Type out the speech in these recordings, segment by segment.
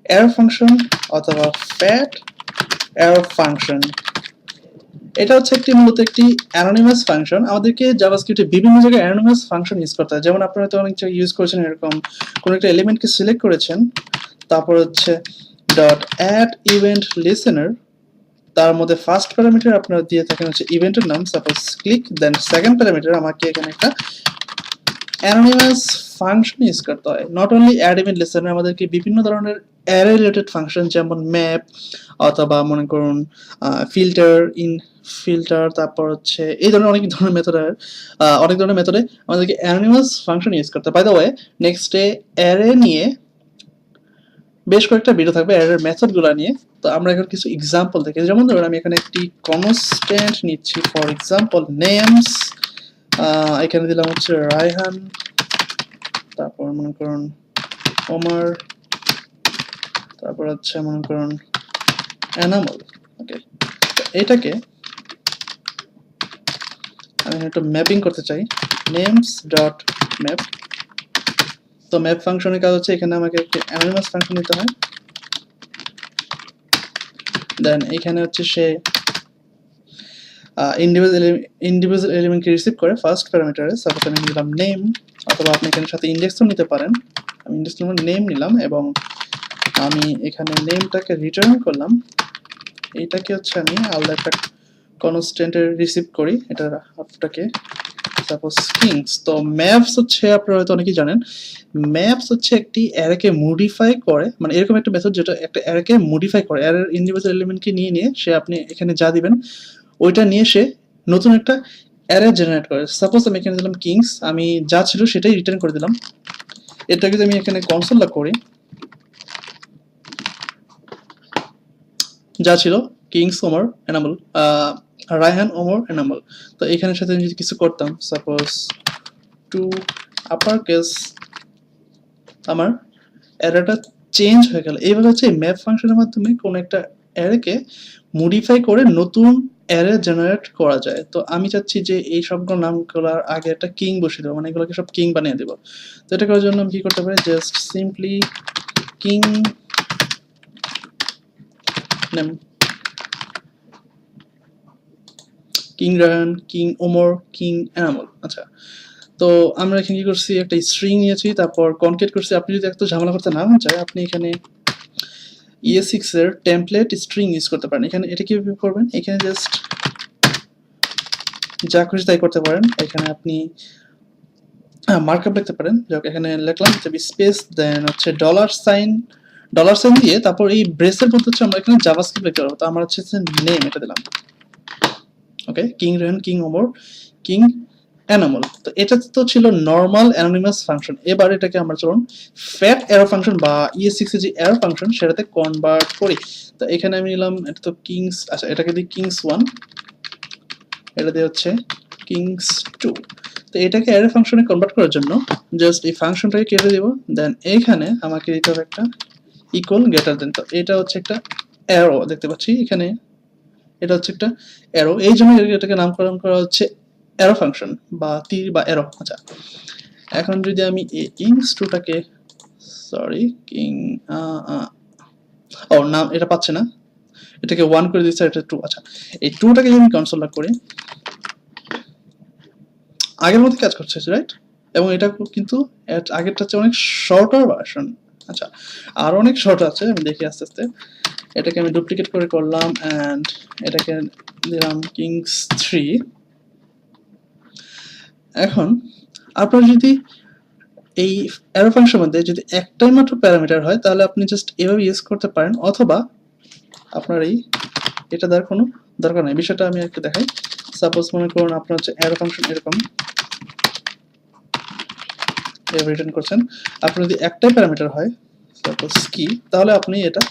Arrow function অথবা fat arrow function. এটা হচ্ছে মূলত একটি অ্যানোনিমাস ফাংশন। আমাদেরকে জাভাস্ক্রিপ্টে বিভিন্ন জায়গায় অ্যানোনিমাস ফাংশন ইউজ করতে হয়। যেমন আপনারা তো অনেক জায়গায় ইউজ করেছেন এরকম কোনো একটা এলিমেন্টকে সিলেক্ট করেছেন, তারপর হচ্ছে ডট অ্যাড ইভেন্ট লিসেনার, তার মধ্যে ফার্স্ট প্যারামিটার আপনারা দিয়ে থাকেন হচ্ছে ইভেন্টের নাম, suppose click, then second parameter আমাকে এখানে একটা অ্যানোনিমাস ফাংশন ইউজ করতে হয়। Not only add event listener, আমাদেরকে বিভিন্ন ধরনের অ্যারে রিলেটেড ফাংশন যেমন ম্যাপ অথবা মনে করুন ফিল্টার, তারপর হচ্ছে এই ধরনের অনেক ধরনের মেথডে আমাদেরকে অ্যানোনিমাস ফাংশন ইউজ করতে হয়। বাই দ্য ওয়ে, নেক্সটে অ্যারে নিয়ে বেশ কয়েকটা ভিডিও থাকবে অ্যারের মেথডগুলো নিয়ে। তো আমরা এখন কিছু এক্সাম্পল দেখি। যেমন ধরুন আমি এখানে একটি কনস্ট্যান্ট নিচ্ছি, ফর এক্সাম্পল নেমস, এখানে দিলাম হচ্ছে রায়হান, তারপর মনে করুন ওমর, তারপর হচ্ছে মনে করুন এনামল। ওকে, এটাকে আমি একটু ম্যাপিং করতে চাই, নেমস ডট ম্যাপ। তো ম্যাপ ফাংশনের কাজ হচ্ছে এখানে আমাকে একটি অ্যানোনিমাস ফাংশন নিতে হয়, দেন এখানে হচ্ছে সে ইন্ডিভিজুয়াল এলিমেন্টকে রিসিভ করে ফার্স্ট প্যারামিটারে। সাপোজ আমি নিলাম নেম, অথবা আপনি এখানে সাথে ইন্ডেক্সও নিতে পারেন। আমি ইন্ডেক্স নেম নিলাম এবং আমি এখানে নেমটাকে রিটার্ন করলাম। এইটাকে হচ্ছে আমি আলাদা একটা কনস্ট্যান্টে রিসিভ করি, এটার হাফটাকে সাপোজ কিংস। তো ম্যাপস হচ্ছে আপনারা হয়তো অনেকেই জানেন, ম্যাপস হচ্ছে একটি অ্যারেকে মডিফাই করে, মানে এরকম একটা মেথড যেটা একটা অ্যারেকে মডিফাই করে, অ্যারের ইন্ডিভিজুয়াল এলিমেন্টকে নিয়ে সে আপনি এখানে যা দিবেন ওইটা নিয়ে সে নতুন একটা অ্যারে জেনারেট করে। সাপোজ আমি এখানে দিলাম কিংস, আমি যা ছিল সেটাই রিটার্ন করে দিলাম। এটাকে যদি আমি এখানে কনসোল লগ করি, যা ছিল কিংস ওমর এনামল, রায়হান ওমর এনামল। তো এখানের সাথে যদি কিছু করতাম, সাপোজ টু আপার কেস, আমার অ্যারেটা চেঞ্জ হয়ে গেল। এইভাবে হচ্ছে ম্যাপ ফাংশনের মাধ্যমে কোনো একটা অ্যারেকে মডিফাই করে নতুন অ্যারে জেনারেট করা যায়। তো আমি চাচ্ছি যে এই সবগুলো নামগুলোর আগে একটা কিং বসিয়ে দেবো, মানে এগুলোকে সব কিং বানিয়ে দেবো। তো এটা করার জন্য আমি কি করতে পারি, just simply king name, king Raihan, king Omar, king enamel. আচ্ছা, তো আমরা এখানে কি করছি, একটা স্ট্রিং নিয়েছি, তারপর কনকেট করছি। আপনি যদি এত ঝামেলা করতে না মন চায়, আপনি এখানে ES6 এর টেমপ্লেট স্ট্রিং ইউজ করতে পারেন। এখানে এটা কিভাবে করবেন, এখানে জাস্ট যা খুশি তাই করতে পারেন। এখানে আপনি মার্কআপ লিখতে পারেন, যাক এখানে লিখলাম যে স্পেস, দেন হচ্ছে ডলার সাইন দিয়ে তারপর এই ব্রেসের মধ্যে হচ্ছে আমরা এখানে জাভাস্ক্রিপ্ট লিখতে পারবো। তো আমরা হচ্ছে নেম এটা দিলাম, ওকে, কিং রেন, কিং ওমর, কিং এনামল। তো এটা তো ছিল নর্মাল অ্যানোনিমাস ফাংশন। এবার এটাকে আমরা চলুন ফ্যাট অ্যারো ফাংশন বা ES6 এর যে অ্যারো ফাংশন সেটাতে কনভার্ট করি। তো এখানে আমি নিলাম, এটা তো কিংস, আচ্ছা এটাকে দিই কিংস 1, এটা দিয়ে হচ্ছে কিংস 2। তো এটাকে অ্যারে ফাংশনে কনভার্ট করার জন্য জাস্ট এই ফাংশনটাকে কেটে দেব, দেন এইখানে আমাকে দিতে হবে একটা ইকুয়াল গ্রেটার দেন। তো এটা হচ্ছে একটা অ্যারো দেখতে পাচ্ছি এখানে, এটা হচ্ছে একটা অ্যারো, এই জন্য এটাকে নামকরণ করা হচ্ছে অ্যারো ফাংশন বা তীর বা অ্যারো। আচ্ছা, এখন যদি আমি এই কিংস 2টাকে, সরি কিং, ও নাম এটা পাচ্ছে না, এটাকে 1 করে দিচ্ছে, এটা 2। আচ্ছা, এই 2টাকে যদি আমি কনসোল লগ করি, আগের মতো কাজ করছে, রাইট? এবং এটা কিন্তু আগেরটা হচ্ছে অনেক শর্টার ভার্সন। আচ্ছা, আর অনেক শর্ট আছে, আমি দেখি আস্তে আস্তে। এটাকে আমি ডুপ্লিকেট করে করলাম অ্যান্ড এটাকে দিলাম কিংস 3। এখন আপনার যদি এই অ্যারো ফাংশনের মধ্যে যদি একটাই মাত্র প্যারামিটার হয়, তাহলে আপনি জাস্ট এভাবে ইউজ করতে পারেন, অথবা আপনার এটা দেওয়ার কোনো দরকার নেই। বিষয়টা আমি একটু দেখাই। সাপোজ মনে করুন আপনার হচ্ছে অ্যারো ফাংশন এরকম রিটার্ন করছেন, আপনার যদি একটাই প্যারামিটার হয় সাপোজ কি, তাহলে আপনি এটা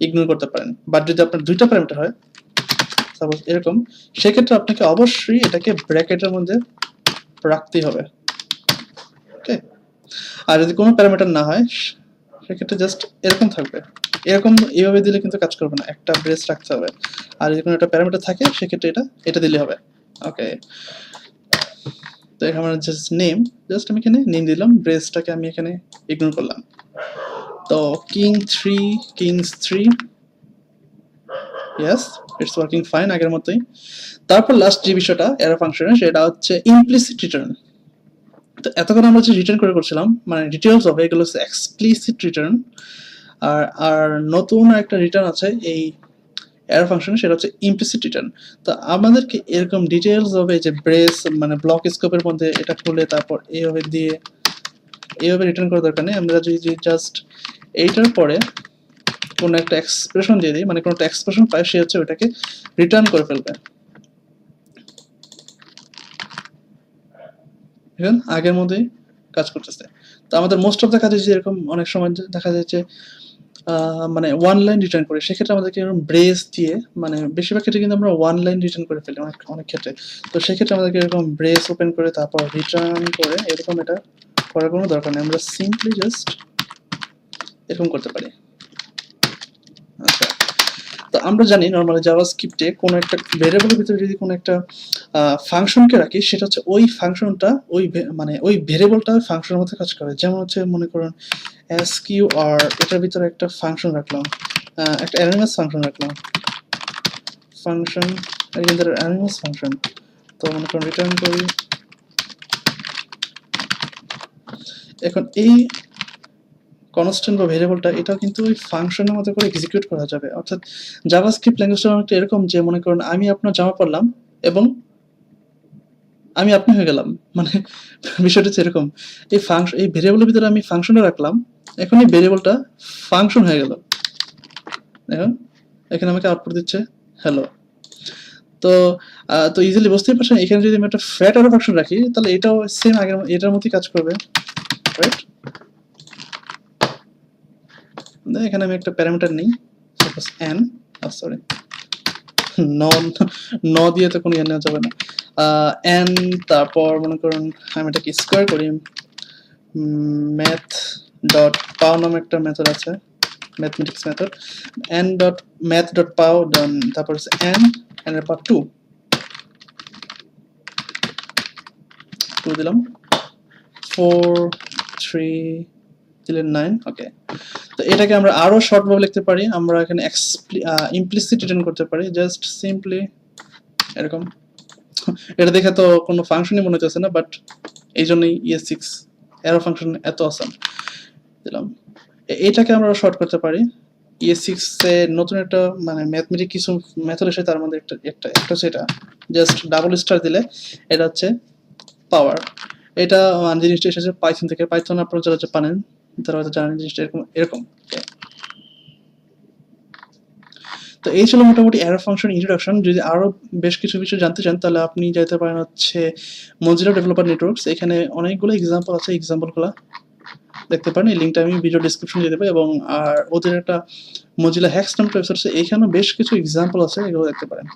ইগনোর করতে পারেন। বাট যদি আপনার দুইটা প্যারামিটার হয় সাপোজ এরকম, সেক্ষেত্রে আপনাকে অবশ্যই এটাকে ব্র্যাকেটের মধ্যে রাখতেই হবে, ওকে। আর যদি কোনো প্যারামিটার না হয় সেক্ষেত্রে জাস্ট এরকম থাকবে, এরকম এইভাবে দিলে কিন্তু কাজ করবে না, একটা ব্রেস রাখতে হবে। আর যদি কোনো একটা প্যারামিটার থাকে সেক্ষেত্রে এটা দিলে হবে, ওকে। তো এখানে আমার জাস্ট নেম, জাস্ট আমি এখানে নেম দিলাম, ব্রেসটাকে আমি এখানে ইগনোর করলাম। তো kings 3 yes, it's working fine আগের মতোই। তারপর লাস্ট যে বিষয়টা এরর ফাংশনের, সেটা হচ্ছে ইমপ্লিসিট রিটার্ন। তো এতক্ষণ আমরা যে রিটার্ন করে করছিলাম, মানে ডিটেলস হবে, এগুলো হচ্ছে এক্সপ্লিসিট রিটার্ন। আর নতুন একটা রিটার্ন আছে এই এরর ফাংশনে, সেটা হচ্ছে ইমপ্লিসিট রিটার্ন। তো আমাদেরকে এরকম ডিটেলস হবে যে ব্রেস মানে ব্লক স্কোপের মধ্যে এটা খুলে তারপর এইভাবে দিয়ে এইভাবে রিটার্ন করার দরকার নেই। আমরা যদি জাস্ট এইটার পরে কোনো একটা এক্সপ্রেশন দিয়ে দিই, মানে কোনো একটা এক্সপ্রেশন পায়, সে হচ্ছে ওইটাকে রিটার্ন করে ফেলবে। এখন আগের মধ্যেই কাজ করতেছে। তো আমাদের মোস্ট অফ দ্য কাজে যে এরকম অনেক সময় দেখা যায় যে মানে ওয়ান লাইন রিটার্ন করে, সেক্ষেত্রে আমাদেরকে এরকম ব্রেস দিয়ে, মানে বেশিরভাগ ক্ষেত্রে কিন্তু আমরা ওয়ান লাইন রিটার্ন করে ফেলি অনেক অনেক ক্ষেত্রে। তো সেক্ষেত্রে আমাদেরকে এরকম ব্রেস ওপেন করে তারপর রিটার্ন করে এরকম এটা করার কোনো দরকার নেই, আমরা সিম্পলি জাস্ট এরকম করতে পারি। আচ্ছা, তো আমরা জানি নর্মালি জাভাস্ক্রিপ্টে কোনো একটা ভেরিয়েবলের ভিতরে যদি কোনো একটা ফাংশনকে রাখি, সেটা হচ্ছে ওই ফাংশনটা মানে ওই ভেরিয়েবলটা ফাংশনের মধ্যে কাজ করে। যেমন হচ্ছে মনে করুন SQR, এটার ভিতরে একটা ফাংশন রাখলাম, একটা অ্যানিমাস ফাংশন রাখলাম, ফাংশন অ্যানিমাস ফাংশন। তো মনে করুন রিটার্ন করি। এখন এই কনস্ট্যান্ট বা ভেরিয়েবলটা, এটাও কিন্তু ওই ফাংশনের মতো করে এক্সিকিউট করা যাবে। অর্থাৎ জাভাস্ক্রিপ্ট ল্যাঙ্গুয়েজটা অনেকটা এরকম যে মনে করুন আমি আপনার জামা পরলাম এবং আমি আপনি হয়ে গেলাম, মানে বিষয়টা হচ্ছে এরকম। এই ভেরিয়েবলের ভিতরে আমি ফাংশনটা রাখলাম, এখন এই ভেরিয়েবলটা ফাংশন হয়ে গেল। দেখুন এখানে আমাকে আউটপুট দিচ্ছে হ্যালো। তো তো ইজিলি বুঝতেই পারছেন, এখানে যদি আমি একটা ফ্যাট আরো ফাংশন রাখি, তাহলে এটাও সেম আগের এটার মতোই কাজ করবে, রাইট? এখানে আমি একটা প্যারামিটার নিই, সাপোজ n, সরি ন দিয়ে তো কোনো নেওয়া যাবে না, n, তারপর মনে করুন আমি এটাকে স্কোয়ার করি, ম্যাথ ডট পাও নামে একটা মেথড আছে, mathematics method, n dot math dot পাও, তারপর হচ্ছে n এর পর 2 দিলাম, 4 3 দিলেন 9। ওকে, তো এটাকে আমরা আরো শর্ট ভাবে লিখতে পারি, আমরা এখানে ইমপ্লিসিট রিটার্ন করতে পারি, জাস্ট সিম্পলি এরকম। এটা দেখে তো কোনো ফাংশনই মনে হচ্ছে না, বাট এই জন্যই ES6 এরো ফাংশন এত আসাম দিলাম। এটাকে আমরা শর্ট করতে পারি। ES6 এ নতুন একটা মানে ম্যাথমেটিক কিছু মেথড এসে, তার মধ্যে একটা সেটা জাস্ট ডাবল স্টার দিলে এটা হচ্ছে পাওয়ার। এটা জিনিসটা এসেছে পাইথন থেকে। পাইথন আপনারা যারা পারেন তারা হয়তো জানেন জিনিসটা এরকম। তো এই ছিল মোটামুটি এরর ফাংশন ইন্ট্রোডাকশন। যদি আরো বেশ কিছু বিষয় জানতে চান, তাহলে আপনি যেতে পারেন হচ্ছে মজিলা ডেভেলপার নেটওয়ার্কস, এখানে অনেকগুলো এক্সাম্পল আছে, এক্সাম্পলগুলো দেখতে পারেন। এই লিঙ্কটা আমি ভিডিও ডেসক্রিপশনে দিয়ে দেবো, এবং আর ওদের একটা মজিলা হ্যাক্স নামে ওয়েবসাইট আছে, এখানেও বেশ কিছু এক্সাম্পল আছে, এগুলো দেখতে পারেন।